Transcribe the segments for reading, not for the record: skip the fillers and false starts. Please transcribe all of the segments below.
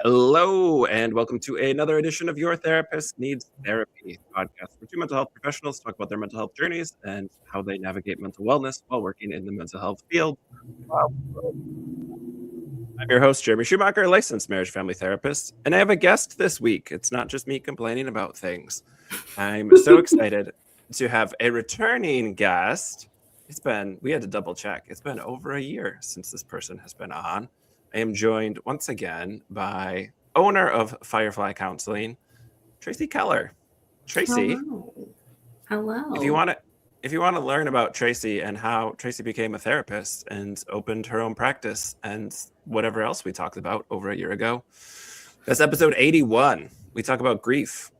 Hello, and welcome to another edition of Your Therapist Needs Therapy podcast, where two mental health professionals talk about their mental health journeys and how they navigate mental wellness while working in the mental health field. Wow. I'm your host, Jeremy Schumacher, licensed marriage family therapist, and I have a guest this week. It's not just me complaining about things. I'm so excited to have a returning guest. We had to double check. It's been over a year since this person has been on. I am joined once again by owner of Firefly Counseling, Tracy Keller. Tracy, Hello. if you want to learn about Tracy and how Tracy became a therapist and opened her own practice and whatever else we talked about over a year ago, that's episode 81. We talk about grief.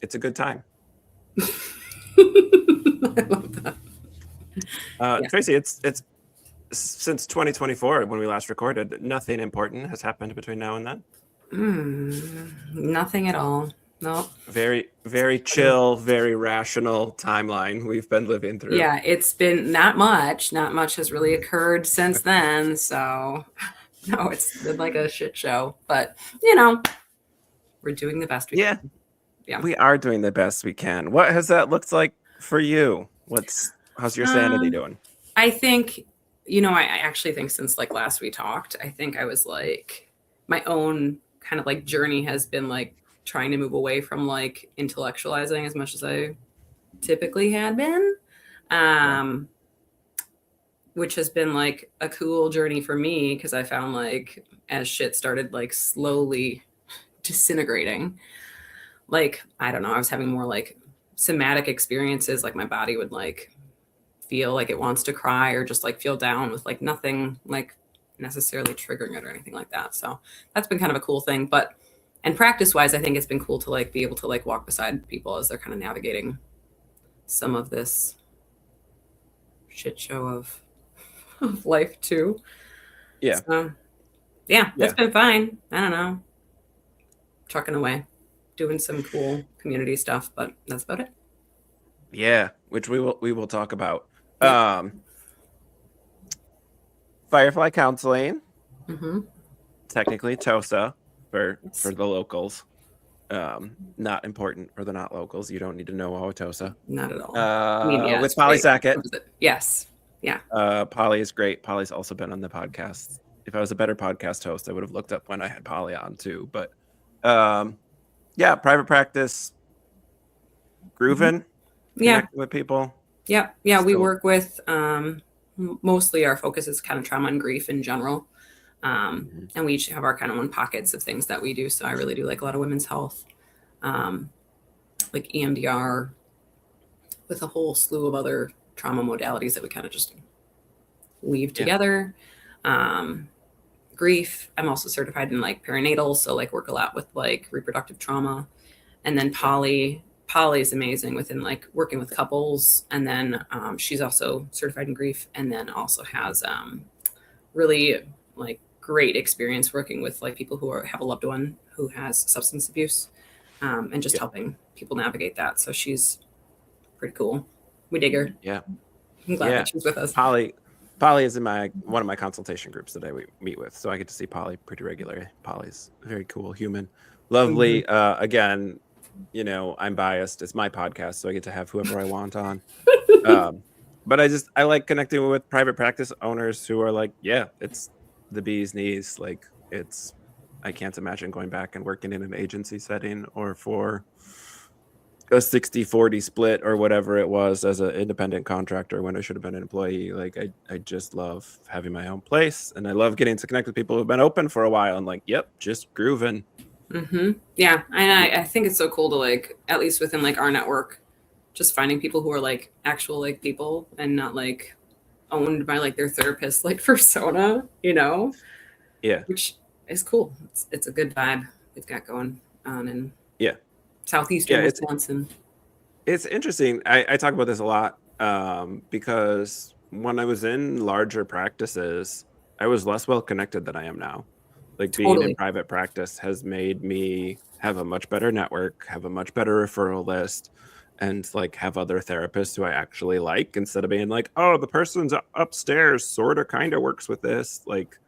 It's a good time. I love that. Tracy, it's since 2024 when we last recorded. Nothing important has happened between now and then. Nothing at all. No. Very, very chill, very rational timeline we've been living through. Yeah, it's been not much. Not much has really occurred since then. So, no, it's been like a shit show. But, we're doing the best we can. Yeah, we are doing the best we can. What has that looked like for you? How's your sanity doing? I think, I actually think since like last we talked, I think I was like, my own kind of like journey has been like trying to move away from like intellectualizing as much as I typically had been, which has been like a cool journey for me because I found like as shit started like slowly disintegrating, like, I don't know, I was having more like somatic experiences, like my body would like feel like it wants to cry or just like feel down with like nothing like necessarily triggering it or anything like that. So that's been kind of a cool thing. And practice wise, I think it's been cool to like be able to like walk beside people as they're kind of navigating some of this shit show of life too. Yeah. So, that's been fine. I don't know. Trucking away, doing some cool community stuff, but that's about it. Yeah, which we will talk about. Firefly Counseling, technically TOSA for the locals. Not important for the not locals. You don't need to know all TOSA. Not at all. With Polly Sackett. Yes. Yeah. Polly is great. Polly's also been on the podcast. If I was a better podcast host, I would have looked up when I had Polly on too. But private practice, grooving. Connect with people. Yeah. We work with mostly our focus is kind of trauma and grief in general, and we each have our kind of own pockets of things that we do. So I really do like a lot of women's health, like EMDR, with a whole slew of other trauma modalities that we kind of just weave together. Grief, I'm also certified in like perinatal, so like work a lot with like reproductive trauma. And then Polly is amazing within like working with couples. And then she's also certified in grief, and then also has really like great experience working with like people who have a loved one who has substance abuse, and just helping people navigate that. So she's pretty cool. We dig her. Yeah. I'm glad that she's with us. Polly is in one of my consultation groups that I meet with, so I get to see Polly pretty regularly. Polly's a very cool human, lovely. Again, I'm biased. It's my podcast, so I get to have whoever I want on. But I like connecting with private practice owners who are like, it's the bee's knees. Like I can't imagine going back and working in an agency setting or for a 60-40 split or whatever it was as an independent contractor when I should have been an employee. Like I just love having my own place, and I love getting to connect with people who've been open for a while and like, just grooving. Yeah. And I think it's so cool to like, at least within like our network, just finding people who are like actual like people and not like owned by like their therapist like persona, which is cool. It's a good vibe we've got going on in southeastern Wisconsin. It's interesting. I talk about this a lot because when I was in larger practices, I was less well connected than I am now. Like being in private practice has made me have a much better network, have a much better referral list, and like have other therapists who I actually like, instead of being like, oh, the person's upstairs sort of kind of works with this. Like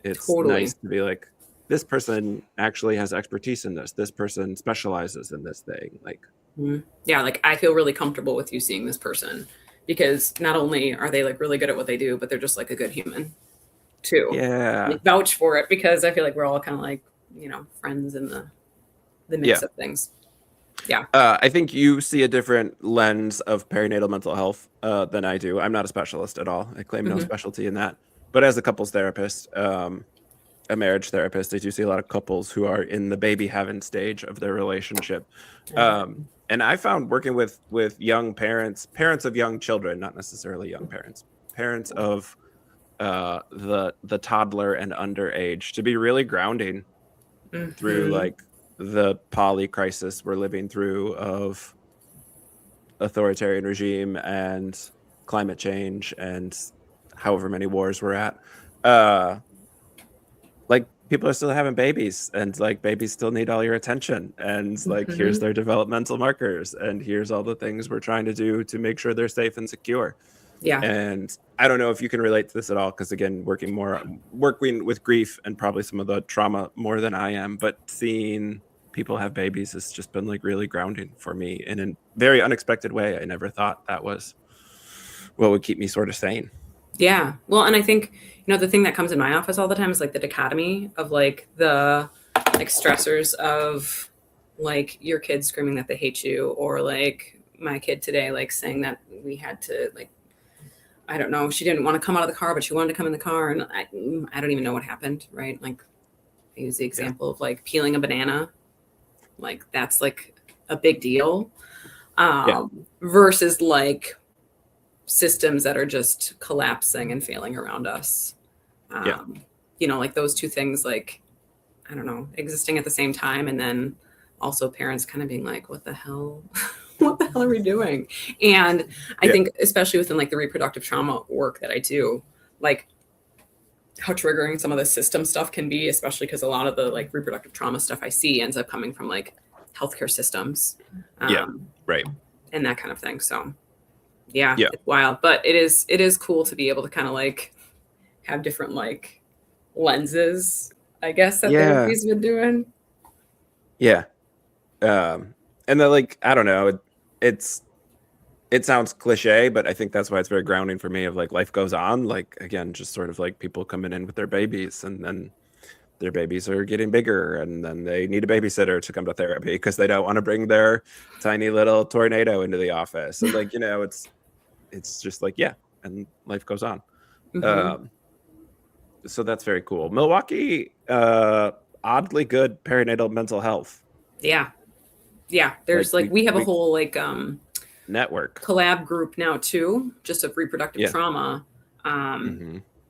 it's nice to be like, this person actually has expertise in this person specializes in this thing, like yeah, like I feel really comfortable with you seeing this person because not only are they like really good at what they do, but they're just like a good human too. yeah Like, vouch for it because I feel like we're all kind of like, you know, friends in the mix yeah of things. Yeah. I think you see a different lens of perinatal mental health than I do. I'm not a specialist at all. I claim no Mm-hmm. specialty in that. But as a couples therapist, a marriage therapist, I do see a lot of couples who are in the baby heaven stage of their relationship. And I found working with young parents of young children, not necessarily young parents of the toddler and underage, to be really grounding through like the poly crisis we're living through of authoritarian regime and climate change and however many wars we're at. Like people are still having babies and like babies still need all your attention, and like here's their developmental markers and here's all the things we're trying to do to make sure they're safe and secure. Yeah. And I don't know if you can relate to this at all, because again, working with grief and probably some of the trauma more than I am, but seeing people have babies has just been like really grounding for me in a very unexpected way. I never thought that was what would keep me sort of sane. Yeah. Well, and I think, you know, the thing that comes in my office all the time is like the dichotomy of like the like stressors of like your kid screaming that they hate you, or like my kid today, like saying that we had to like, I don't know, she didn't want to come out of the car, but she wanted to come in the car. And I don't even know what happened. Right. Like I use the example of like peeling a banana. Like that's like a big deal. Versus like systems that are just collapsing and failing around us. You know, like those two things, like, I don't know, existing at the same time. And then also parents kind of being like, what the hell? What the hell are we doing? And I think especially within like the reproductive trauma work that I do, like how triggering some of the system stuff can be, especially because a lot of the like reproductive trauma stuff I see ends up coming from like healthcare systems. Right. And that kind of thing. So yeah, it's wild, but it is cool to be able to kind of like have different like lenses, I guess, that therapy's been doing. Yeah. And then like, I don't know, it sounds cliche, but I think that's why it's very grounding for me of like life goes on. Like, again, just sort of like people coming in with their babies and then their babies are getting bigger and then they need a babysitter to come to therapy because they don't want to bring their tiny little tornado into the office. And like, you know, it's just like, yeah. And life goes on. So that's very cool. Milwaukee, oddly good perinatal mental health. Yeah. There's like we have a whole like network collab group now too, just of reproductive trauma.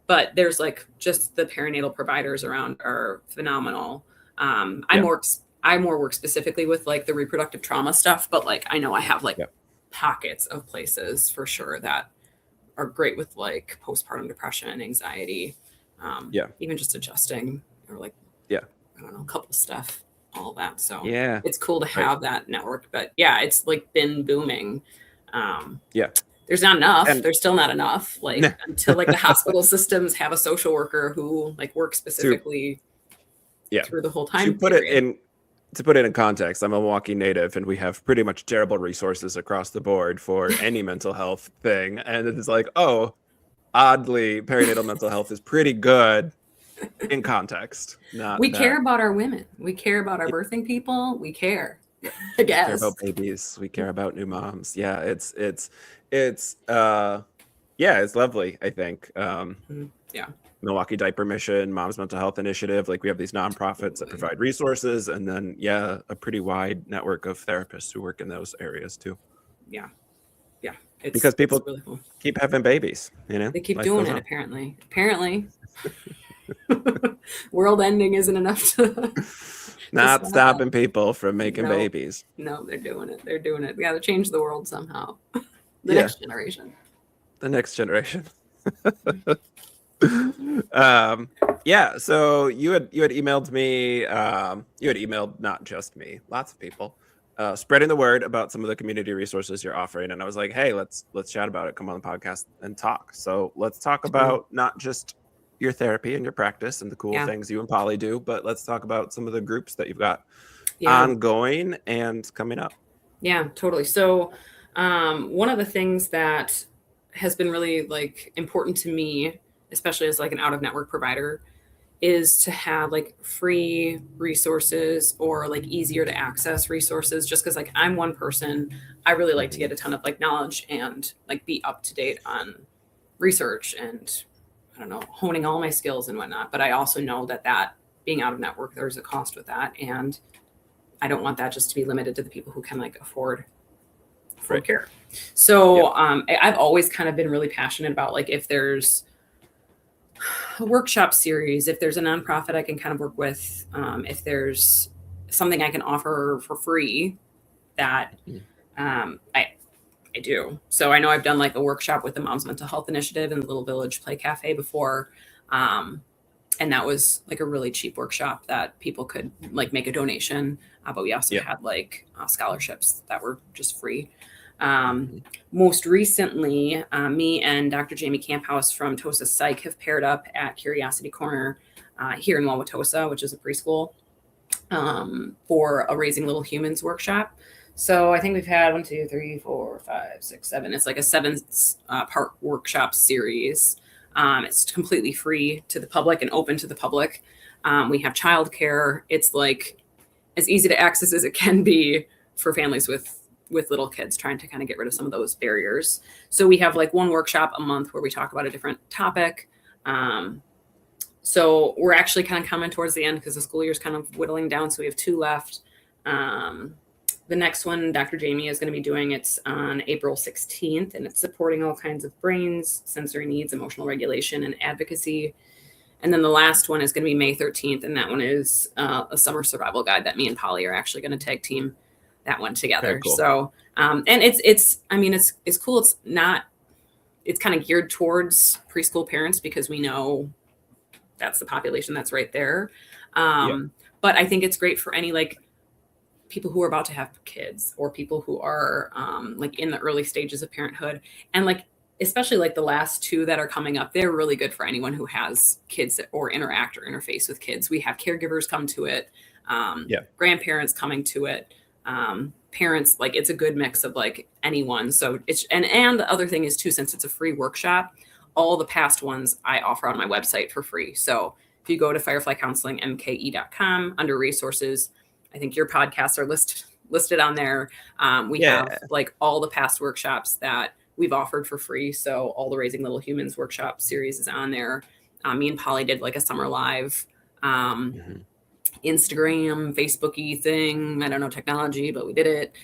But there's like just the perinatal providers around are phenomenal. I more work specifically with like the reproductive trauma stuff, but like I know I have like pockets of places for sure that are great with like postpartum depression, anxiety, even just adjusting or like I don't know, a couple stuff, all that. So it's cool to have that network. But yeah, it's like been booming. There's not enough. There's still not enough. Like until like the hospital systems have a social worker who like works specifically through the whole time. To put it in context, I'm a Milwaukee native and we have pretty much terrible resources across the board for any mental health thing. And it's like, oh, oddly, perinatal mental health is pretty good in context. We care about our women. We care about our birthing people. We care. I guess. We care about babies. We care about new moms. Yeah, it's lovely, I think. Milwaukee Diaper Mission, Mom's Mental Health Initiative. Like we have these nonprofits that provide resources, and then a pretty wide network of therapists who work in those areas too. Yeah. Because people really cool. keep having babies, you know. They keep doing it. Apparently. World ending isn't enough to not stopping people from making babies. No, they're doing it. We got to change the world somehow. Next generation. The next generation. So you had emailed me, you had emailed not just me, lots of people, spreading the word about some of the community resources you're offering. And I was like, hey, let's chat about it. Come on the podcast and talk. So let's talk about not just your therapy and your practice and the cool Yeah. things you and Polly do, but let's talk about some of the groups that you've got Yeah. ongoing and coming up. Yeah, totally. So, one of the things that has been really like important to me, especially as like an out of network provider, is to have like free resources or like easier to access resources. Just because like I'm one person, I really like to get a ton of like knowledge and like be up to date on research and I don't know, honing all my skills and whatnot. But I also know that being out of network, there's a cost with that, and I don't want that just to be limited to the people who can like afford Right. care. So I've always kind of been really passionate about like if there's a workshop series, if there's a nonprofit I can kind of work with, if there's something I can offer for free that I do. So I know I've done like a workshop with the Mom's Mental Health Initiative and the Little Village Play Cafe before. And that was like a really cheap workshop that people could like make a donation. But we also had like scholarships that were just free. Most recently, me and Dr. Jamie Camphouse from Tosa Psych have paired up at Curiosity Corner here in Wauwatosa, which is a preschool, for a Raising Little Humans workshop. So I think we've had 1, 2, 3, 4, 5, 6, 7. It's like a 7-part workshop series. It's completely free to the public and open to the public. We have childcare. It's like as easy to access as it can be for families with little kids, trying to kind of get rid of some of those barriers. So we have like one workshop a month where we talk about a different topic. So we're actually kind of coming towards the end because the school year is kind of whittling down. So we have 2 left. The next one, Dr. Jamie is going to be doing, it's on April 16th, and it's supporting all kinds of brains, sensory needs, emotional regulation, and advocacy. And then the last one is going to be May 13th, and that one is a summer survival guide that me and Polly are actually going to tag team that one together. Cool. So, and it's cool. It's kind of geared towards preschool parents because we know that's the population that's right there. But I think it's great for any like people who are about to have kids or people who are like in the early stages of parenthood, and like especially like the last 2 that are coming up, they're really good for anyone who has kids or interact or interface with kids. We have caregivers come to it, grandparents coming to it, parents, like it's a good mix of like anyone. So it's and the other thing is too, since it's a free workshop, all the past ones I offer on my website for free. So if you go to Firefly Counseling, mke.com under resources, I think your podcasts are listed on there. We have like all the past workshops that we've offered for free. So all the Raising Little Humans workshop series is on there. Me and Polly did like a summer live Instagram, Facebook-y thing. I don't know technology, but we did it.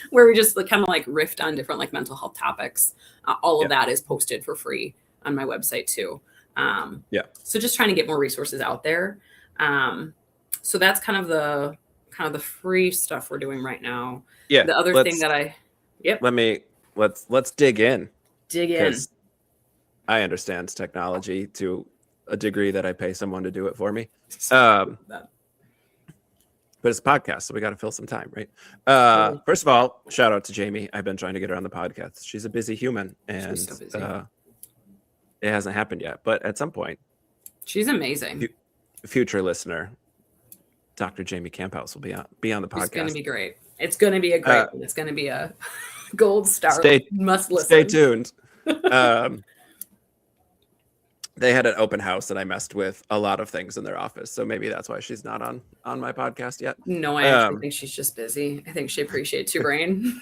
Where we just like, kind of like riffed on different like mental health topics. All of that is posted for free on my website too. So just trying to get more resources out there. So that's kind of the free stuff we're doing right now. The other thing that let's dig in. Because I understand technology to a degree that I pay someone to do it for me. But it's a podcast, so we got to fill some time, right? First of all, shout out to Jamie. I've been trying to get her on the podcast. She's a busy human, and so busy. It hasn't happened yet, but at some point, she's amazing. Future listener, Dr. Jamie Camphouse will be on the podcast. It's going to be great. It's going to be a great one. It's going to be a gold star. Must listen. Stay tuned. They had an open house and I messed with a lot of things in their office. So maybe that's why she's not on my podcast yet. No, I actually think she's just busy. I think she appreciates your brain.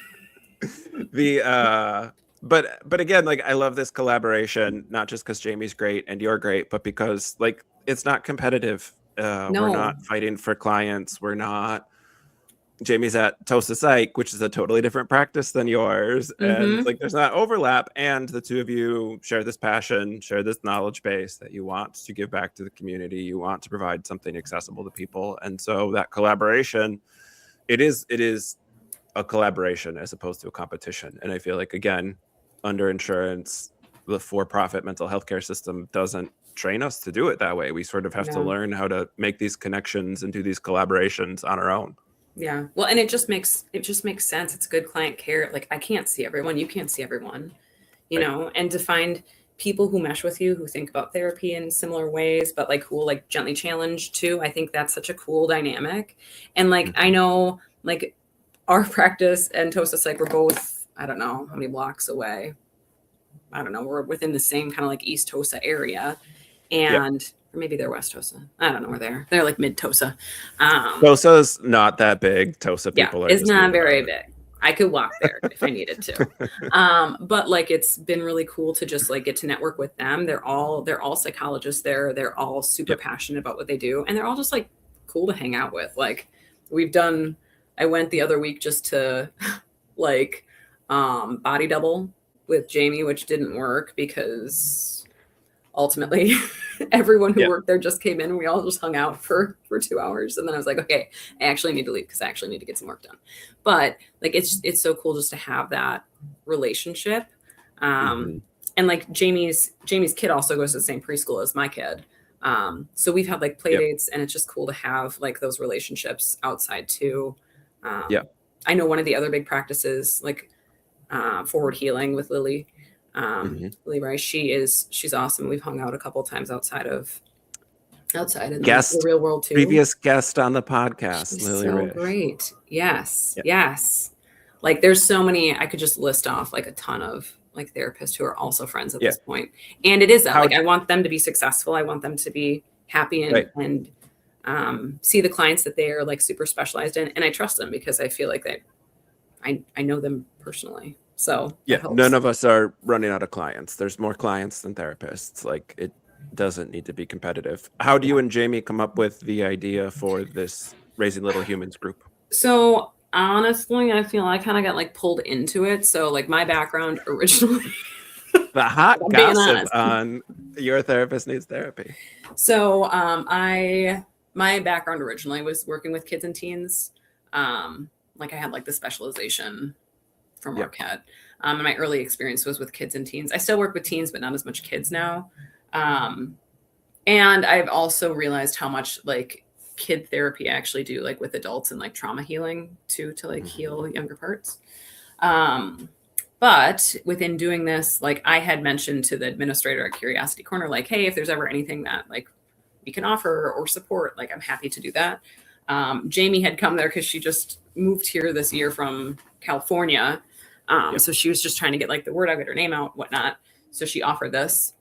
But again, like I love this collaboration, not just because Jamie's great and you're great, but because like it's not competitive. We're not fighting for clients. Jamie's at Tosa Psych, which is a totally different practice than yours. And like there's not overlap. And the 2 of you share this passion, share this knowledge base that you want to give back to the community. You want to provide something accessible to people. And so that collaboration, it is a collaboration as opposed to a competition. And I feel like, again, under insurance, the for-profit mental health care system doesn't train us to do it that way. We sort of have to learn how to make these connections and do these collaborations on our own. Yeah. Well, and it just makes sense. It's good client care. Like I can't see everyone. You can't see everyone, you know, and to find people who mesh with you, who think about therapy in similar ways, but like who will like gently challenge too. I think that's such a cool dynamic. And like, I know like our practice and Tosa Psych, we're both, I don't know how many blocks away. I don't know. We're within the same kind of like East Tosa area. And or maybe they're West Tosa. I don't know where they're. They're like mid Tosa. Tosa's not that big. Tosa people are it's just not very big. I could walk there if I needed to. But like it's been really cool to just like get to network with them. They're all psychologists there. They're all super passionate about what they do. And they're all just like cool to hang out with. Like I went the other week just to like body double with Jamie, which didn't work because ultimately everyone who worked there just came in and we all just hung out for 2 hours. And then I was like, okay, I actually need to leave because I actually need to get some work done. But like, it's so cool just to have that relationship. And like Jamie's kid also goes to the same preschool as my kid. So we've had like play dates and it's just cool to have like those relationships outside too. I know one of the other big practices, like Forward Healing with Lily, Lily Rice, she's awesome. We've hung out a couple of times outside in the real world too. Previous guest on the podcast, she's Lily so Rice. Great. Yes. Like there's so many, I could just list off like a ton of like therapists who are also friends at this point. And it is that like I want them to be successful. I want them to be happy and see the clients that they are like super specialized in. And I trust them because I feel like I know them personally. So none of us are running out of clients. There's more clients than therapists. Like it doesn't need to be competitive. How do you and Jamie come up with the idea for this Raising Little Humans group? So honestly, I feel I kind of got like pulled into it. So like my background originally. The hot gossip on your therapist needs therapy. So my background originally was working with kids and teens. Like I had like the specialization from Marquette. And my early experience was with kids and teens. I still work with teens, but not as much kids now. And I've also realized how much like kid therapy I actually do like with adults and like trauma healing to like heal younger parts. But within doing this, like I had mentioned to the administrator at Curiosity Corner, like, hey, if there's ever anything that like we can offer or support, like I'm happy to do that. Jamie had come there because she just moved here this year from California. So she was just trying to get like the word out, get her name out, whatnot. So she offered this.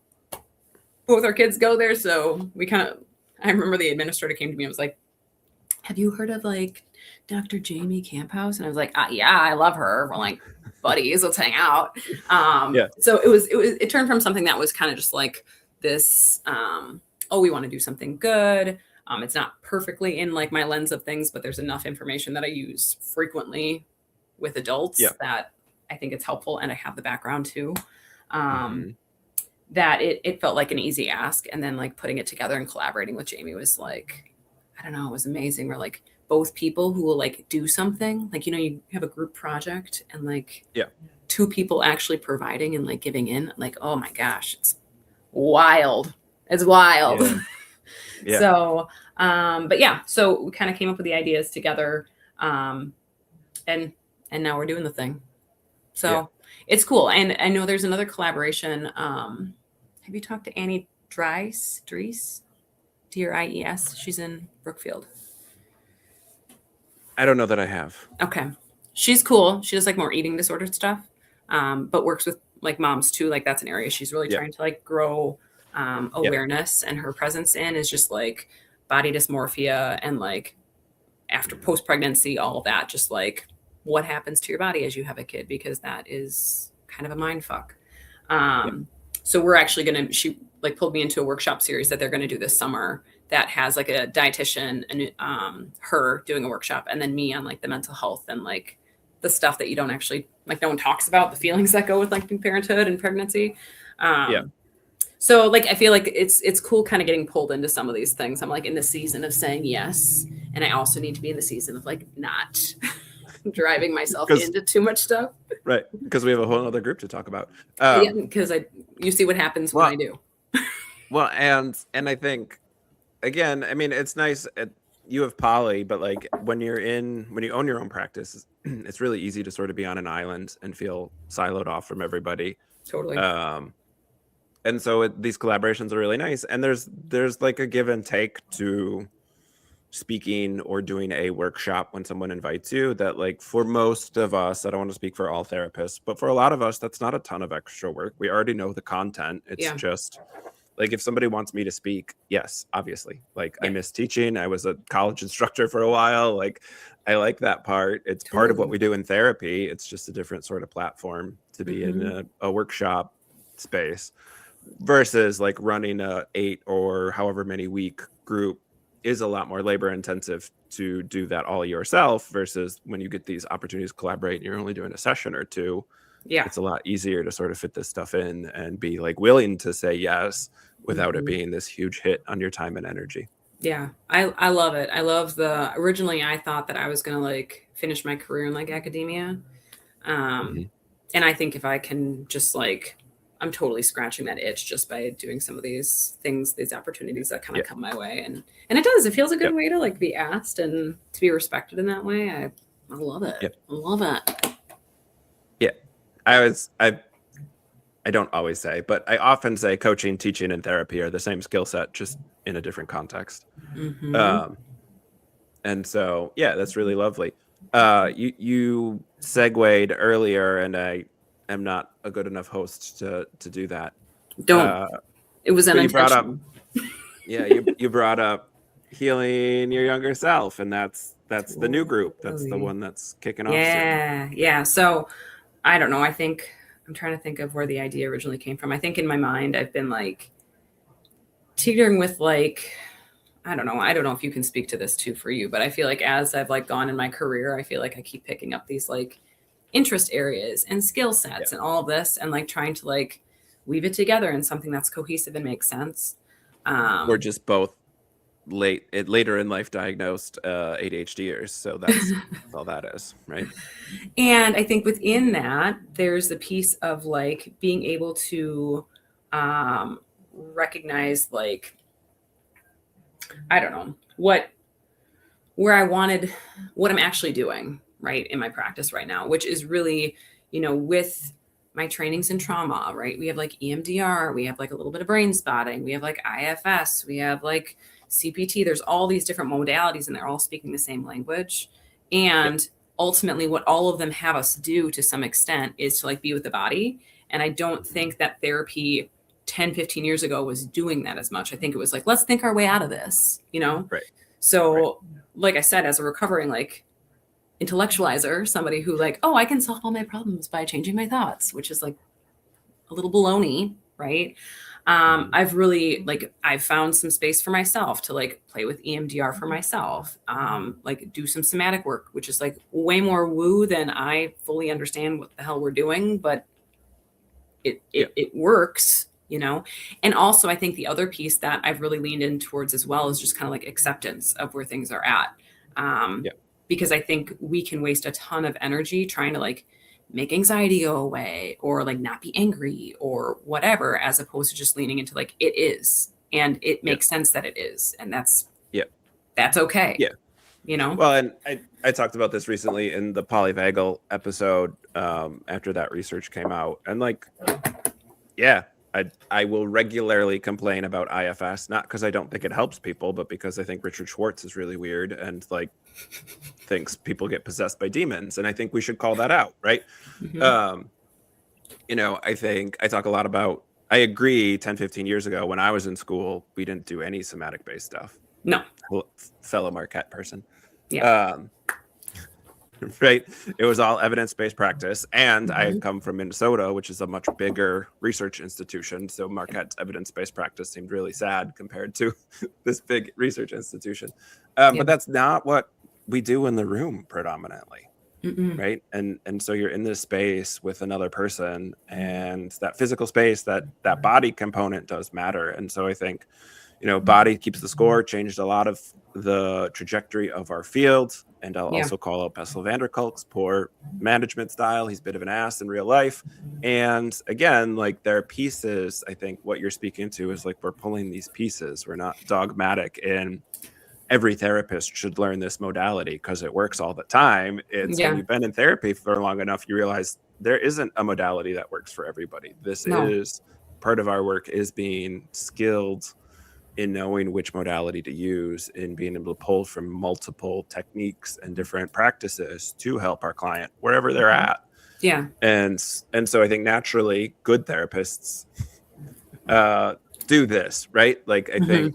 Both our kids go there. So I remember the administrator came to me and was like, have you heard of like Dr. Jamie Camphouse? And I was like, yeah, I love her. We're like buddies, let's hang out. So it turned from something that was kind of just like this, we want to do something good. It's not perfectly in like my lens of things, but there's enough information that I use frequently with adults that I think it's helpful. And I have the background too. That it felt like an easy ask. And then like putting it together and collaborating with Jamie was like, I don't know, it was amazing. We're like both people who will like do something like, you have a group project and like two people actually providing and like giving in, like, oh my gosh, it's wild. It's wild. So, so we kind of came up with the ideas together. And now we're doing the thing. So it's cool. And I know there's another collaboration. Have you talked to Annie Dries? Dries? She's in Brookfield. I don't know that I have. Okay. She's cool. She does like more eating disorder stuff, but works with like moms too. Like that's an area she's really trying to like grow awareness and her presence in is just like body dysmorphia and like after post-pregnancy, all of that, just like what happens to your body as you have a kid, because that is kind of a mind fuck. So we're actually she like pulled me into a workshop series that they're going to do this summer that has like a dietitian and her doing a workshop and then me on like the mental health and like the stuff that you don't actually like, no one talks about the feelings that go with like parenthood and pregnancy. So like, I feel like it's cool kind of getting pulled into some of these things. I'm like in the season of saying yes. And I also need to be in the season of like not driving myself into too much stuff. Right. Because we have a whole other group to talk about. Because you see what happens when I do. Well, and I think, again, I mean, it's nice you have poly, but like when you own your own practice, it's really easy to sort of be on an island and feel siloed off from everybody. Totally. And so these collaborations are really nice. And there's like a give and take to speaking or doing a workshop when someone invites you, that like for most of us, I don't want to speak for all therapists, but for a lot of us, that's not a ton of extra work. We already know the content. It's Yeah. just like, if somebody wants me to speak, yes, obviously, like I Yeah. miss teaching. I was a college instructor for a while. Like, I like that part. It's part of what Totally. we do in therapy. It's just a different sort of platform to be in a workshop space versus like running a 8 or however many week group is a lot more labor intensive to do that all yourself, versus when you get these opportunities to collaborate and you're only doing a session or two. Yeah. It's a lot easier to sort of fit this stuff in and be like willing to say yes without it being this huge hit on your time and energy. Yeah, I love it. I love originally I thought that I was gonna like finish my career in like academia. And I think if I can just like, I'm totally scratching that itch just by doing some of these things, these opportunities that kind of come my way. And it feels a good way to like be asked and to be respected in that way. I love it. I love it. Yeah. I don't always say, but I often say coaching, teaching, and therapy are the same skill set, just in a different context. And so, yeah, that's really lovely. You segued earlier, and I am not a good enough host to do that. It was unintentional. You brought up healing your younger self, and that's the new group. That's the one that's kicking off soon. Yeah. So I don't know. I'm trying to think of where the idea originally came from. I think in my mind, I've been like teetering with like, I don't know if you can speak to this too for you, but I feel like as I've like gone in my career, I feel like I keep picking up these like interest areas and skill sets and all of this, and like trying to like weave it together in something that's cohesive and makes sense. We're just both later in life diagnosed ADHDers, so that's all that is, right? And I think within that, there's the piece of like being able to recognize like, I don't know, what I'm actually doing right in my practice right now, which is really, with my trainings in trauma, right? We have like EMDR, we have like a little bit of brain spotting, we have like IFS, we have like CPT. There's all these different modalities and they're all speaking the same language. And ultimately what all of them have us do to some extent is to like be with the body. And I don't think that therapy 10, 15 years ago was doing that as much. I think it was like, let's think our way out of this, Right. So like I said, as a recovering like intellectualizer, somebody who like, oh, I can solve all my problems by changing my thoughts, which is like a little baloney, right? I've really I've found some space for myself to like play with EMDR for myself, like do some somatic work, which is like way more woo than I fully understand what the hell we're doing, but it works, And also I think the other piece that I've really leaned in towards as well is just kind of like acceptance of where things are at. Because I think we can waste a ton of energy trying to like make anxiety go away or like not be angry or whatever, as opposed to just leaning into like, it is, and it makes sense that it is. And that's okay. Well, and I talked about this recently in the polyvagal episode, after that research came out, and like, I will regularly complain about IFS, not because I don't think it helps people, but because I think Richard Schwartz is really weird and like thinks people get possessed by demons. And I think we should call that out, right? I think I talk a lot about, I agree 10, 15 years ago when I was in school, we didn't do any somatic based stuff. No. Fellow Marquette person. Right. It was all evidence-based practice. And I had come from Minnesota, which is a much bigger research institution. So Marquette's evidence-based practice seemed really sad compared to this big research institution. But that's not what we do in the room predominantly. Right. And so you're in this space with another person, and that physical space, that body component does matter. And so I think, body keeps the score, changed a lot of the trajectory of our field. And I'll also call out Bessel van der Kolk's poor management style. He's a bit of an ass in real life. And again, like, there are pieces. I think what you're speaking to is like, we're pulling these pieces. We're not dogmatic in every therapist should learn this modality because it works all the time. It's when you've been in therapy for long enough, you realize there isn't a modality that works for everybody. This is part of our work is being skilled in knowing which modality to use, in being able to pull from multiple techniques and different practices to help our client wherever they're at. Yeah. And so I think naturally good therapists do this, right? Like I think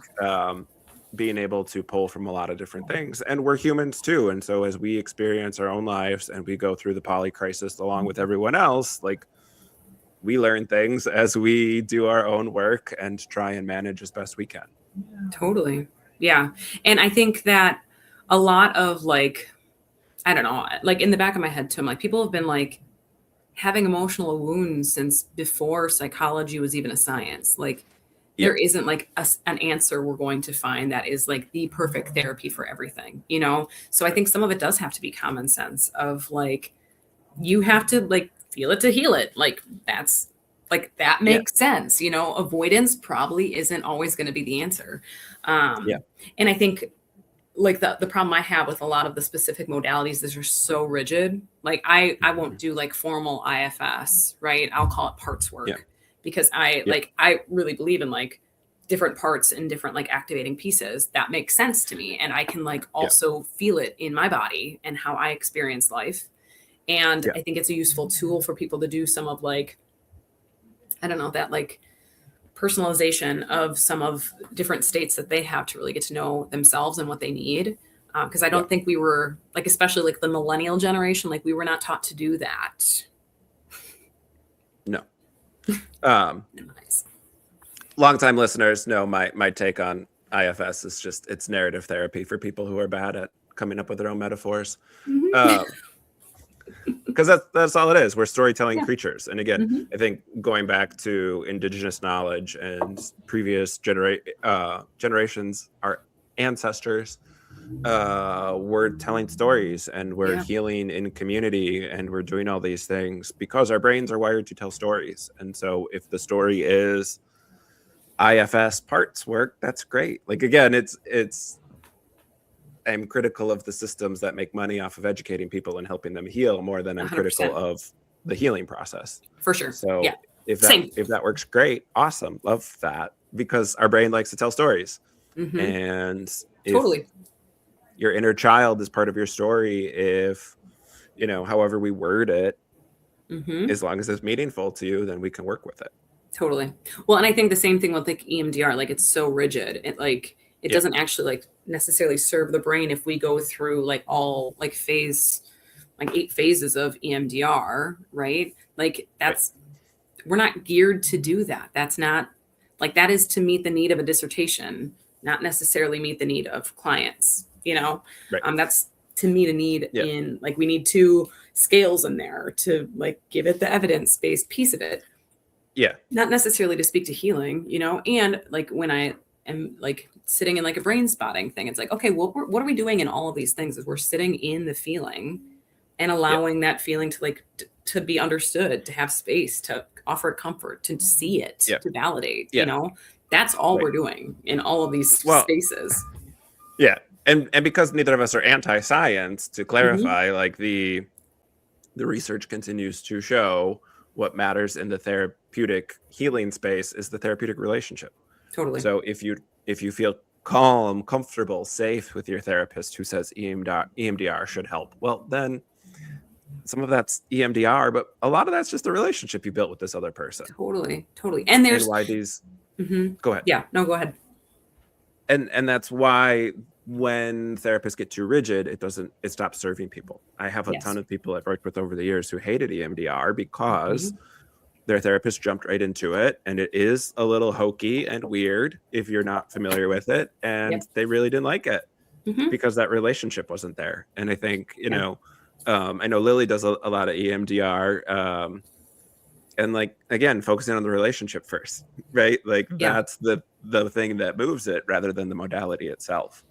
being able to pull from a lot of different things, and we're humans too. And so as we experience our own lives and we go through the poly crisis along with everyone else, like we learn things as we do our own work and try and manage as best we can. Totally. Yeah. And I think that a lot of like, I don't know, like in the back of my head too, I'm like, people have been like having emotional wounds since before psychology was even a science. Like there isn't like an answer we're going to find that is like the perfect therapy for everything, you know? So I think some of it does have to be common sense of like, you have to like feel it to heal it. Like that's like, that makes sense. You know, avoidance probably isn't always going to be the answer. And I think like the problem I have with a lot of the specific modalities is they're so rigid. Like I won't do like formal IFS, right? I'll call it parts work because I really believe in like different parts and different like activating pieces that make sense to me. And I can like also feel it in my body and how I experience life. And I think it's a useful tool for people to do some of like, I don't know, that like personalization of some of different states that they have to really get to know themselves and what they need. Because I don't think we were like, especially like the millennial generation, like we were not taught to do that. No. Longtime listeners know my take on IFS is just it's narrative therapy for people who are bad at coming up with their own metaphors. Because that's all it is. We're storytelling creatures. And again, I think going back to indigenous knowledge and previous generations, our ancestors were telling stories and we're healing in community and we're doing all these things because our brains are wired to tell stories. And so if the story is IFS parts work, that's great. Like again, I'm critical of the systems that make money off of educating people and helping them heal more than I'm 100%. Critical of the healing process. For sure. So if that works, great, awesome, love that, because our brain likes to tell stories. And if your inner child is part of your story, if you know, however we word it, as long as it's meaningful to you, then we can work with it. Totally. Well, and I think the same thing with like EMDR, like it's so rigid. It doesn't actually like necessarily serve the brain if we go through like all like 8 phases of EMDR, right? Like we're not geared to do that. That's not like, that is to meet the need of a dissertation, not necessarily meet the need of clients, you know? That's to meet a need in like, we need 2 scales in there to like give it the evidence-based piece of it. Not necessarily to speak to healing, you know? And like when I am like sitting in like a brain spotting thing, it's like, okay, well, what are we doing in all of these things is we're sitting in the feeling and allowing that feeling to like, to be understood, to have space, to offer comfort, to see it, to validate, you know, that's all we're doing in all of these spaces. And because neither of us are anti-science, to clarify, like the research continues to show what matters in the therapeutic healing space is the therapeutic relationship. Totally. So if you feel calm, comfortable, safe with your therapist who says EMDR should help, well, then some of that's EMDR, but a lot of that's just the relationship you built with this other person. Totally. And there's why these. Go ahead. Yeah, no, go ahead. And that's why when therapists get too rigid, it stops serving people. I have a ton of people I've worked with over the years who hated EMDR because their therapist jumped right into it, and it is a little hokey and weird if you're not familiar with it, and they really didn't like it because that relationship wasn't there. And I think, you know, I know Lily does a lot of EMDR, and like, again, focusing on the relationship first, right? Like that's the thing that moves it rather than the modality itself.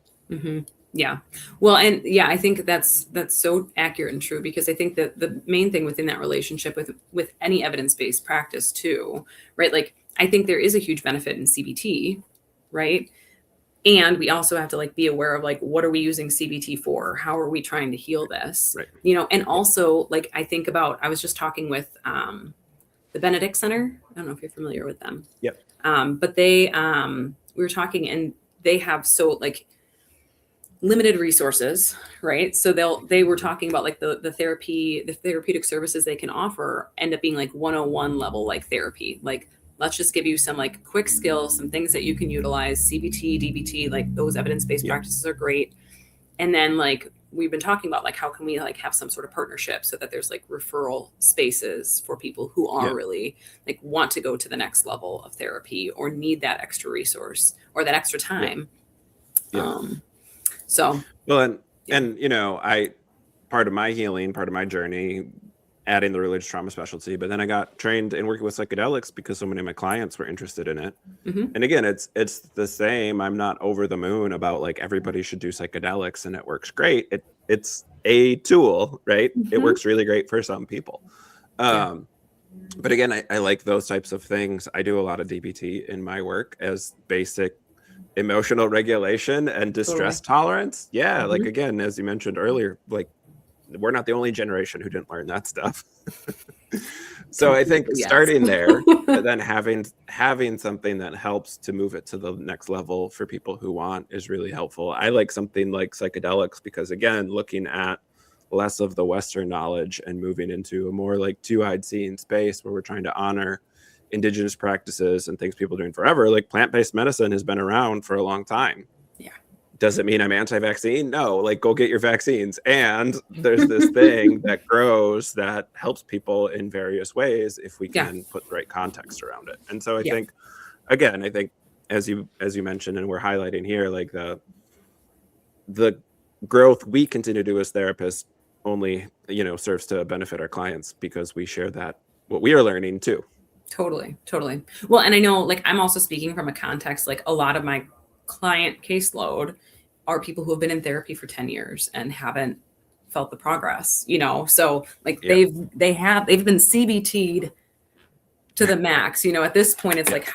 Yeah. Well, and I think that's so accurate and true, because I think that the main thing within that relationship with any evidence-based practice too, right? Like, I think there is a huge benefit in CBT, right? And we also have to like be aware of like, what are we using CBT for? How are we trying to heal this? You know, and also like, I think about, I was just talking with the Benedict Center. I don't know if you're familiar with them. Yep. But they, we were talking, and they have so like limited resources, right? So they were talking about like the therapeutic services they can offer end up being like 101 level like therapy. Like, let's just give you some like quick skills, some things that you can utilize, CBT, DBT, like those evidence-based practices are great. And then like we've been talking about like how can we like have some sort of partnership so that there's like referral spaces for people who are really like want to go to the next level of therapy or need that extra resource or that extra time. So well, and you know, part of my healing, part of my journey, adding the religious trauma specialty, but then I got trained in working with psychedelics because so many of my clients were interested in it. And again, it's the same. I'm not over the moon about like everybody should do psychedelics and it works great. It's a tool, right? It works really great for some people. But again, I like those types of things. I do a lot of DBT in my work as basic emotional regulation and distress tolerance. Like again, as you mentioned earlier, like we're not the only generation who didn't learn that stuff. So I think starting there, but then having something that helps to move it to the next level for people who want is really helpful. I like something like psychedelics because again, looking at less of the Western knowledge and moving into a more like two-eyed seeing space where we're trying to honor indigenous practices and things people are doing forever. Like plant-based medicine has been around for a long time. Does it mean I'm anti-vaccine? No, like go get your vaccines. And there's this thing that grows that helps people in various ways if we can put the right context around it. And so I think, again, as you mentioned, and we're highlighting here, like the growth we continue to do as therapists only, you know, serves to benefit our clients because we share that what we are learning too. Totally. Well, and I know like I'm also speaking from a context, like a lot of my client caseload are people who have been in therapy for 10 years and haven't felt the progress, you know? So like they've been CBT'd to the max, you know, at this point it's like,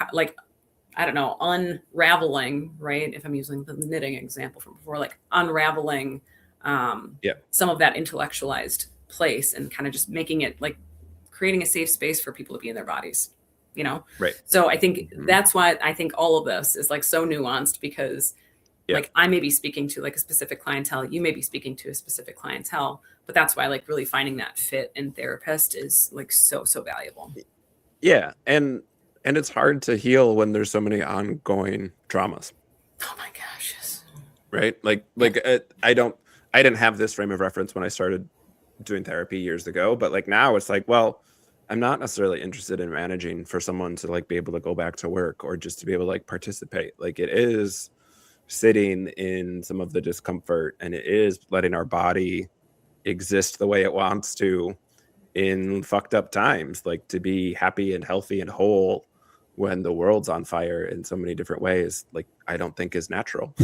I don't know, unraveling, right? If I'm using the knitting example from before, like unraveling some of that intellectualized place and kind of just making it like creating a safe space for people to be in their bodies, you know? Right. So I think that's why I think all of this is like so nuanced because like I may be speaking to like a specific clientele, you may be speaking to a specific clientele, but that's why like really finding that fit in therapist is like so valuable. Yeah. And it's hard to heal when there's so many ongoing traumas. Oh my gosh. Yes. Right. Like I didn't have this frame of reference when I started doing therapy years ago, but like now it's like, well, I'm not necessarily interested in managing for someone to like be able to go back to work or just to be able to like participate. Like it is sitting in some of the discomfort and it is letting our body exist the way it wants to in fucked up times, like to be happy and healthy and whole when the world's on fire in so many different ways, like I don't think is natural.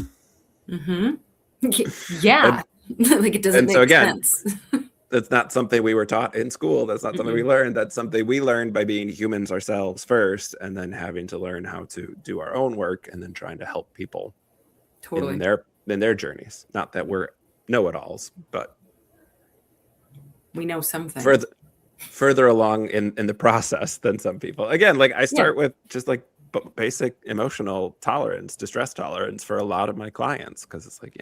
Yeah. Like it doesn't make sense. That's not something we were taught in school. That's not something we learned. That's something we learned by being humans ourselves first, and then having to learn how to do our own work, and then trying to help people in their journeys. Not that we're know-it-alls, but we know something further along in the process than some people. Again, like I start with just like basic emotional tolerance, distress tolerance for a lot of my clients, because it's like,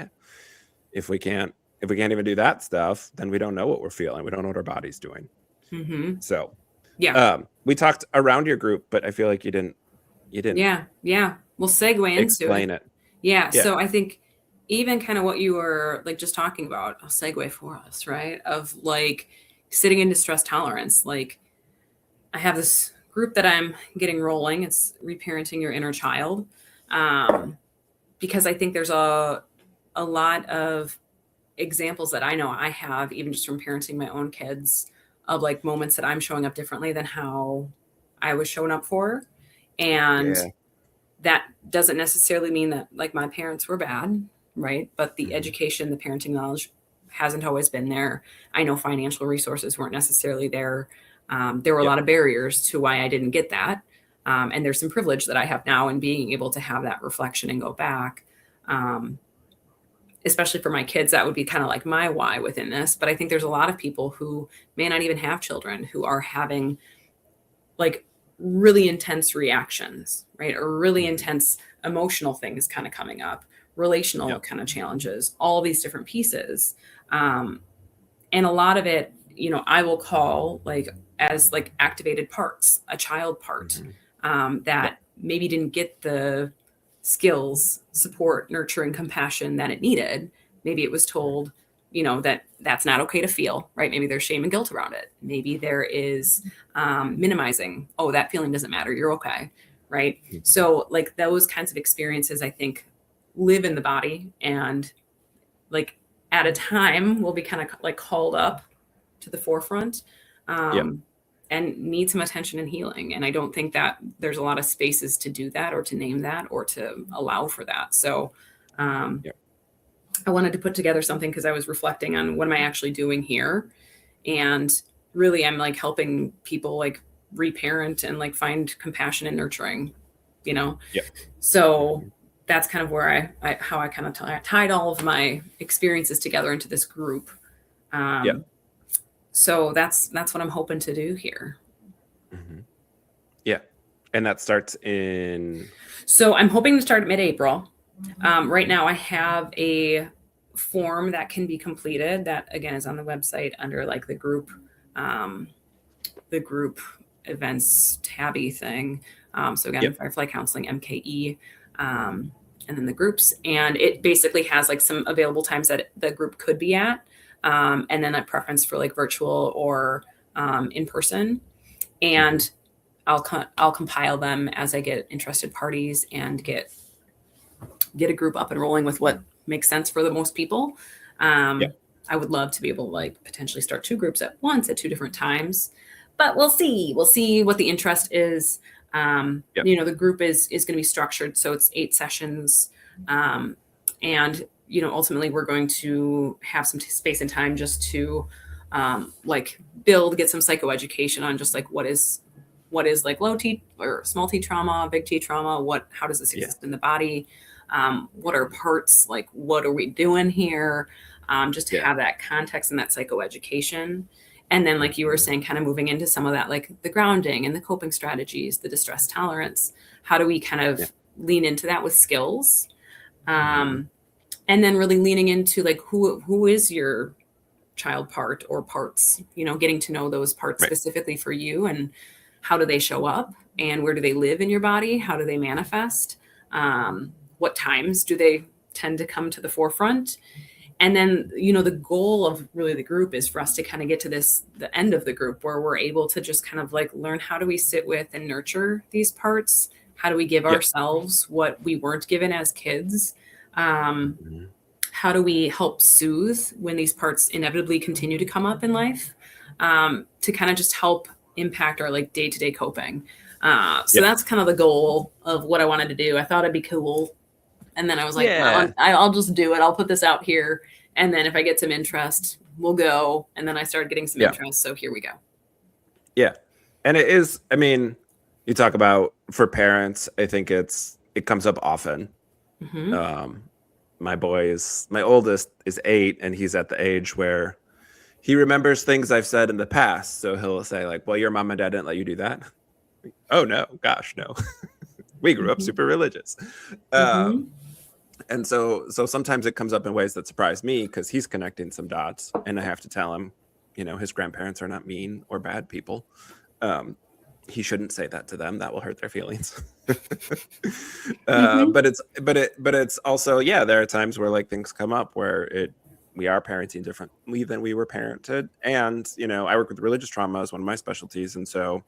if we can't even do that stuff, then we don't know what we're feeling. We don't know what our body's doing. So we talked around your group, but I feel like you didn't. We'll segue into explain it. So I think even kind of what you were like just talking about, I'll segue for us, right? Of like sitting in distress tolerance. Like I have this group that I'm getting rolling. It's reparenting your inner child. Because I think there's a lot of examples that I know I have, even just from parenting my own kids, of like moments that I'm showing up differently than how I was shown up for. And that doesn't necessarily mean that like my parents were bad, right? But the education, the parenting knowledge hasn't always been there. I know financial resources weren't necessarily there. There were a lot of barriers to why I didn't get that. And there's some privilege that I have now in being able to have that reflection and go back. Especially for my kids, that would be kind of like my why within this. But I think there's a lot of people who may not even have children who are having like really intense reactions, right? Or really intense emotional things kind of coming up, relational kind of challenges, all these different pieces. And a lot of it, you know, I will call like as like activated parts, a child part that maybe didn't get the skills, support, nurturing, compassion that it needed. Maybe it was told, you know, that that's not okay to feel, right? Maybe there's shame and guilt around it. Maybe there is minimizing. Oh, that feeling doesn't matter. You're okay, right? So like those kinds of experiences, I think, live in the body, and like at a time will be kind of like called up to the forefront and need some attention and healing. And I don't think that there's a lot of spaces to do that or to name that or to allow for that. So I wanted to put together something because I was reflecting on what am I actually doing here. And really I'm like helping people like reparent and like find compassion and nurturing, you know? So that's kind of where how I kind of tied all of my experiences together into this group. So that's what I'm hoping to do here. Yeah. And that starts in... So I'm hoping to start mid-April. Right now I have a form that can be completed that again is on the website under like the group events tabby thing. So again, Firefly Counseling, MKE, and then the groups. And it basically has like some available times that the group could be at. And then a preference for like virtual or in person. And I'll compile them as I get interested parties and get a group up and rolling with what makes sense for the most people. I would love to be able to like potentially start 2 groups at once at 2 different times, but we'll see what the interest is. You know, the group is going to be structured. So it's 8 sessions. And, you know, ultimately we're going to have some space and time just to like get some psychoeducation on just like what is like low T or small T trauma, big T trauma, how does this exist in the body? What are parts, like what are we doing here? Just to have that context and that psychoeducation. And then like you were saying, kind of moving into some of that, like the grounding and the coping strategies, the distress tolerance. How do we kind of lean into that with skills? And then really leaning into like who is your child part or parts, you know, getting to know those parts specifically for you, and how do they show up and where do they live in your body? How do they manifest? What times do they tend to come to the forefront? And then, you know, the goal of really the group is for us to kind of get to the end of the group where we're able to just kind of like learn how do we sit with and nurture these parts? How do we give ourselves what we weren't given as kids? How do we help soothe when these parts inevitably continue to come up in life? To kind of just help impact our like day-to-day coping. So that's kind of the goal of what I wanted to do. I thought it'd be cool. And then I was like, well, I'll just do it. I'll put this out here. And then if I get some interest, we'll go. And then I started getting some interest. So here we go. Yeah. And it is, I mean, you talk about for parents, I think it comes up often. My oldest is 8, and he's at the age where he remembers things I've said in the past. So he'll say like, well, your mom and dad didn't let you do that. Oh no, gosh, no. We grew up super religious. And so sometimes it comes up in ways that surprise me because he's connecting some dots, and I have to tell him, you know, his grandparents are not mean or bad people. He shouldn't say that to them. That will hurt their feelings. But it's also, there are times where like things come up where we are parenting differently than we were parented. And, you know, I work with religious trauma as one of my specialties. And so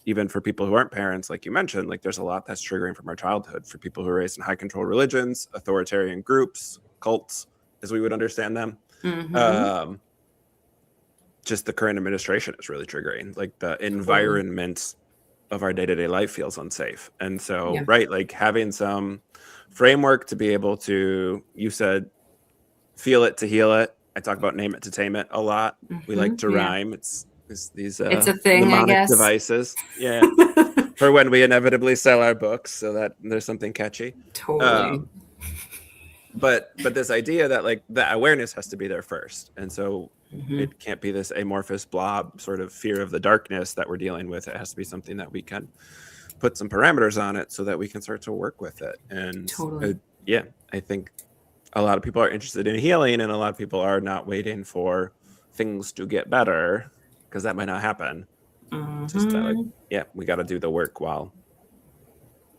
even for people who aren't parents, like you mentioned, like there's a lot that's triggering from our childhood for people who are raised in high control religions, authoritarian groups, cults, as we would understand them. Just the current administration is really triggering. Like the environment of our day-to-day life feels unsafe. And so, like having some framework to be able to, you said, feel it to heal it. I talk about name it to tame it a lot. We like to rhyme. It's these it's a thing, mnemonic devices. For when we inevitably sell our books, so that there's something catchy. But this idea that like the awareness has to be there first. And so It can't be this amorphous blob sort of fear of the darkness that we're dealing with. It has to be something that we can put some parameters on it so that we can start to work with it. And Totally. yeah, I think a lot of people are interested in healing, and a lot of people are not waiting for things to get better, because that might not happen. Just that, like, yeah, we got to do the work while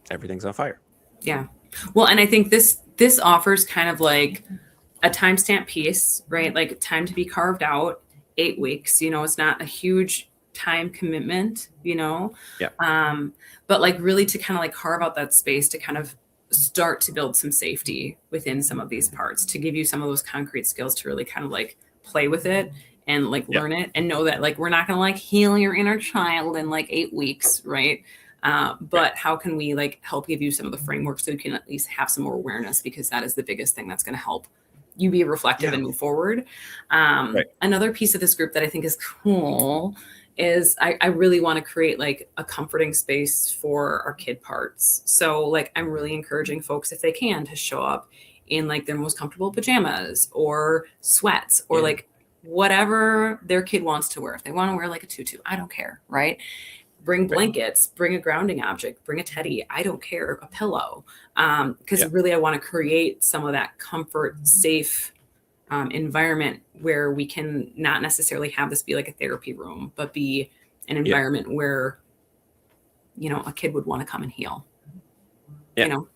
everything's on fire. Yeah. Well, and I think this offers kind of like a timestamp piece, right? Like time to be carved out, 8 weeks. You know, it's not a huge time commitment, you know. Yeah. But like really to kind of like carve out that space to kind of start to build some safety within some of these parts, to give you some of those concrete skills to really kind of like play with it and like learn it, and know that like we're not going to like heal your inner child in like 8 weeks, right? But how can we like help give you some of the framework so you can at least have some more awareness, because that is the biggest thing that's going to help you be reflective and move forward. Another piece of this group that I think is cool is I really want to create like a comforting space for our kid parts. So like I'm really encouraging folks, if they can, to show up in like their most comfortable pajamas or sweats or like whatever their kid wants to wear. If they want to wear like a tutu, I don't care, right? Bring blankets, bring a grounding object, bring a teddy, I don't care, a pillow. Because really I want to create some of that comfort, safe environment where we can not necessarily have this be like a therapy room, but be an environment where, you know, a kid would want to come and heal. You know,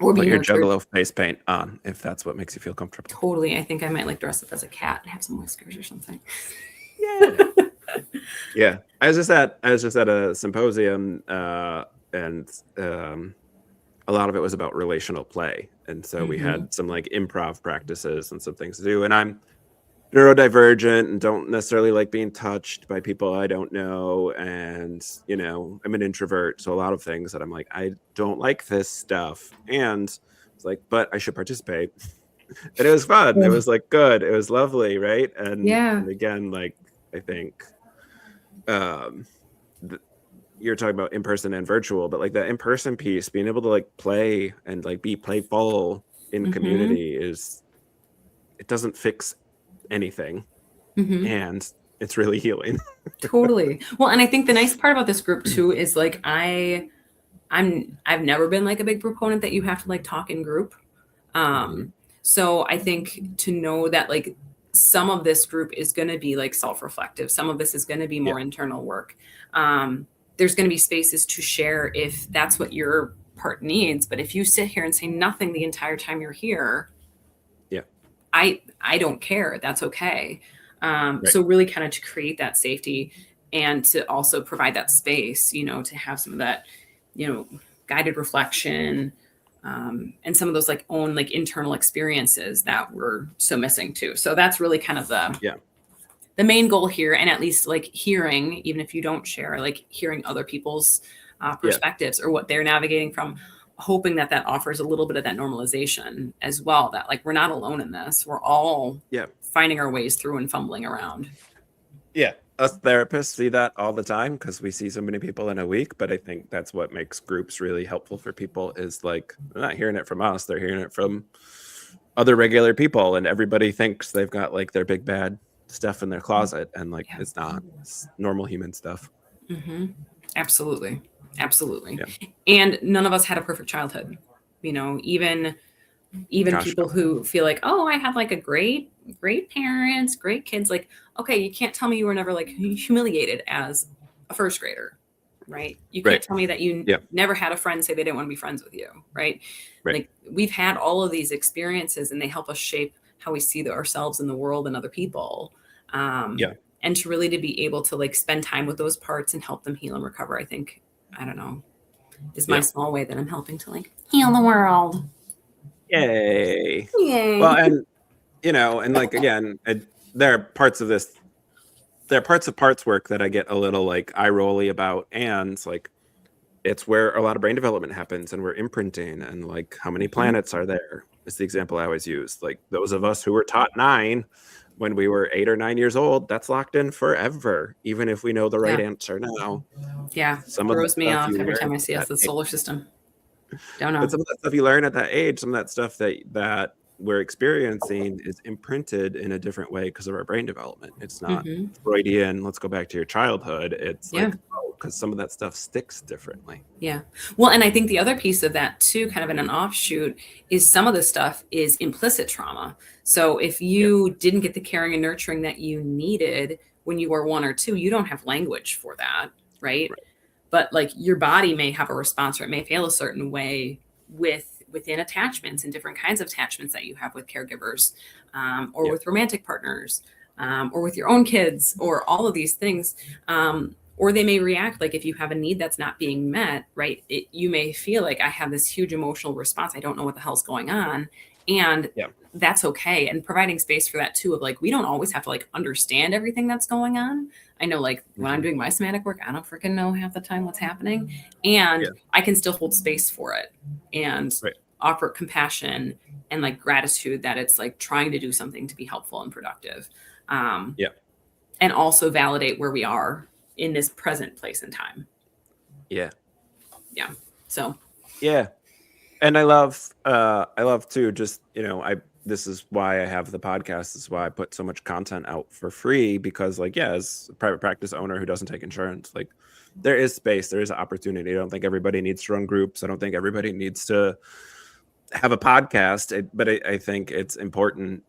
or put your Juggalo face paint on if that's what makes you feel comfortable. Totally. I think I might like dress up as a cat and have some whiskers or something. Yeah. I was just at a symposium, and a lot of it was about relational play. And so we had some like improv practices and some things to do. And I'm neurodivergent and don't necessarily like being touched by people I don't know. And, you know, I'm an introvert. So a lot of things that I'm like, I don't like this stuff. And it's like, but I should participate. And it was fun. It was like good. It was lovely. Right. And again, like, I think you're talking about in-person and virtual, but like that in-person piece, being able to like play and like be playful in community it doesn't fix anything, and it's really healing. Totally. Well, and I think the nice part about this group too is like I've never been like a big proponent that you have to like talk in group. So I think to know that like some of this group is going to be like self-reflective, some of this is going to be more internal work. There's going to be spaces to share if that's what your part needs. But if you sit here and say nothing the entire time you're here, I don't care. That's okay. So really kind of to create that safety and to also provide that space, you know, to have some of that, you know, guided reflection, and some of those like own like internal experiences that we're so missing too. So that's really kind of the main goal here. And at least like hearing, even if you don't share, like hearing other people's perspectives or what they're navigating from, hoping that that offers a little bit of that normalization as well, that like we're not alone in this. We're all finding our ways through and fumbling around. Us therapists see that all the time because we see so many people in a week. But I think that's what makes groups really helpful for people, is like they're not hearing it from us, they're hearing it from other regular people, and everybody thinks they've got like their big bad stuff in their closet, and like it's not. It's normal human stuff. Absolutely. And none of us had a perfect childhood, you know, even people who feel like, oh, I had like a great parents, great kids. Like, okay, you can't tell me you were never like humiliated as a first grader, right? You can't tell me that you never had a friend say they didn't want to be friends with you, right? Like we've had all of these experiences, and they help us shape how we see ourselves in the world and other people. And to really to be able to like spend time with those parts and help them heal and recover, I think, I don't know, is my small way that I'm helping to like heal the world. Yay. Well, and you know, and like again, there are parts of parts work that I get a little like eye rolly about, and like it's where a lot of brain development happens, and we're imprinting, and like how many planets are there is the example I always use. Like those of us who were taught 9 when we were 8 or 9 years old, that's locked in forever, even if we know the right answer now. Some throws me off every time I see us the solar system. Don't know. But some of that stuff you learn at that age, some of that stuff that we're experiencing is imprinted in a different way because of our brain development. It's not Mm-hmm. Freudian, let's go back to your childhood. It's Yeah. like, oh, because some of that stuff sticks differently. Yeah. Well, and I think the other piece of that too, kind of in an offshoot, is some of the stuff is implicit trauma. So if you didn't get the caring and nurturing that you needed when you were 1 or 2, you don't have language for that, right? But like your body may have a response, or it may feel a certain way within attachments and different kinds of attachments that you have with caregivers, or with romantic partners, or with your own kids, or all of these things. Or they may react like if you have a need that's not being met, right? You may feel like I have this huge emotional response. I don't know what the hell's going on. And that's okay. And providing space for that too, of like, we don't always have to like understand everything that's going on. I know, like when I'm doing my somatic work, I don't freaking know half the time what's happening. And I can still hold space for it and offer compassion and like gratitude that it's like trying to do something to be helpful and productive. And also validate where we are in this present place and time. So and I love too, just, you know, this is why I have the podcast. This is why I put so much content out for free, because like, as a private practice owner who doesn't take insurance, like there is space, there is opportunity. I don't think everybody needs to run groups. I don't think everybody needs to have a podcast, but I think it's important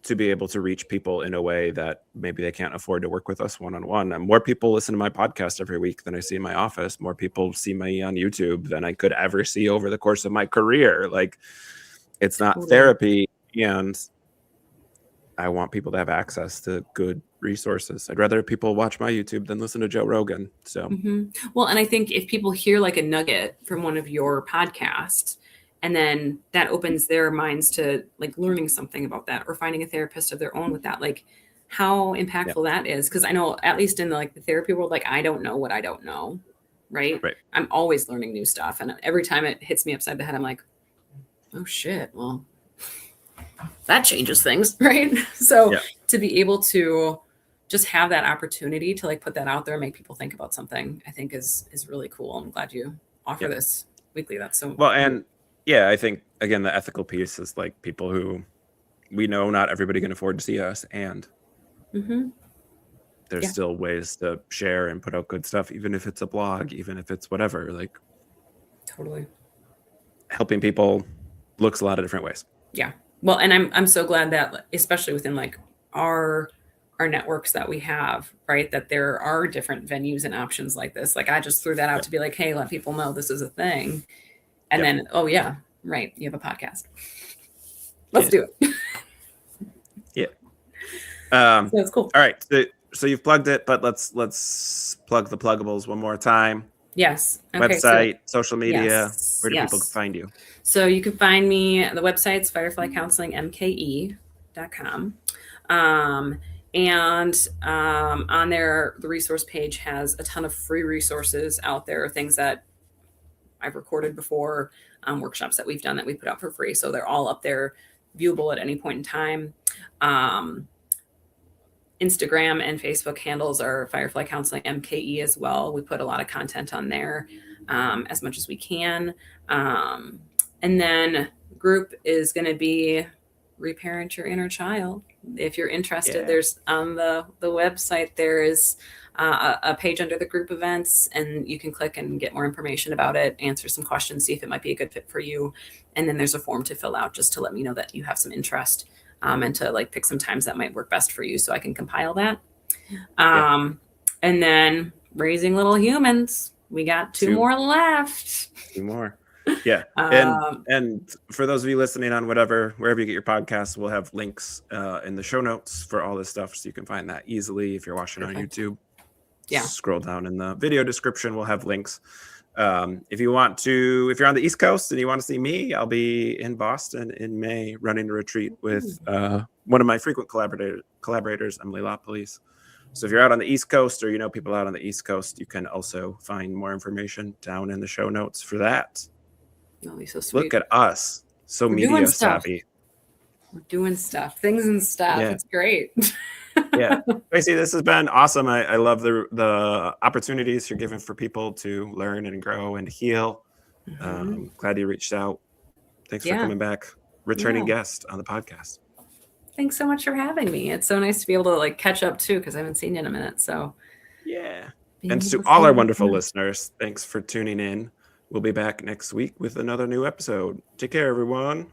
to be able to reach people in a way that maybe they can't afford to work with us one-on-one. And more people listen to my podcast every week than I see in my office. More people see me on YouTube than I could ever see over the course of my career. Like, it's not therapy, and I want people to have access to good resources. I'd rather people watch my YouTube than listen to Joe Rogan. So, well, and I think if people hear like a nugget from one of your podcasts, and then that opens their minds to like learning something about that, or finding a therapist of their own with that, like how impactful that is. Because I know, at least in the therapy world, like I don't know what I don't know, right? I'm always learning new stuff, and every time it hits me upside the head, I'm like, oh shit, well, that changes things, right? So to be able to just have that opportunity to like put that out there and make people think about something, I think is really cool. I'm glad you offer this weekly. That's so well, and I think again, the ethical piece is like people who we know not everybody can afford to see us, and there's still ways to share and put out good stuff, even if it's a blog, even if it's whatever, like totally helping people looks a lot of different ways. Well, and I'm so glad that, especially within like our networks that we have, right, that there are different venues and options like this. Like I just threw that out to be like, hey, let people know this is a thing. And then, oh yeah, right, you have a podcast. Let's do it. So it's cool. All right, so you've plugged it, but let's plug the pluggables one more time. Yes. Okay, website, social media. Where do people find you? So you can find me. The website's Firefly Counseling MKE.com. And on there, the resource page has a ton of free resources out there, things that I've recorded before, workshops that we've done that we put out for free. So they're all up there, viewable at any point in time. Instagram and Facebook handles are Firefly Counseling MKE as well. We put a lot of content on there as much as we can. And then group is going to be Reparent Your Inner Child. If you're interested, there's on the website, there is a page under the group events, and you can click and get more information about it, answer some questions, see if it might be a good fit for you. And then there's a form to fill out just to let me know that you have some interest, and to like pick some times that might work best for you so I can compile that. And then Raising Little Humans. We got two more left. 2 more. And for those of you listening on wherever you get your podcasts, we'll have links in the show notes for all this stuff, so you can find that easily. If you're watching on YouTube, scroll down in the video description, we'll have links. If you're on the East Coast and you want to see me, I'll be in Boston in May running a retreat with one of my frequent collaborators, Emily Lopolice. So if you're out on the East Coast, or you know people out on the East Coast, you can also find more information down in the show notes for that. Oh, he's so sweet. Look at us. So media savvy. We're doing stuff. Things and stuff. It's great. Tracy, this has been awesome. I love the opportunities you're giving for people to learn and grow and heal. Glad you reached out. Thanks for coming back, returning guest on the podcast. Thanks so much for having me. It's so nice to be able to like catch up too, because I haven't seen you in a minute. So yeah. And to all our wonderful listeners, thanks for tuning in. We'll be back next week with another new episode. Take care, everyone.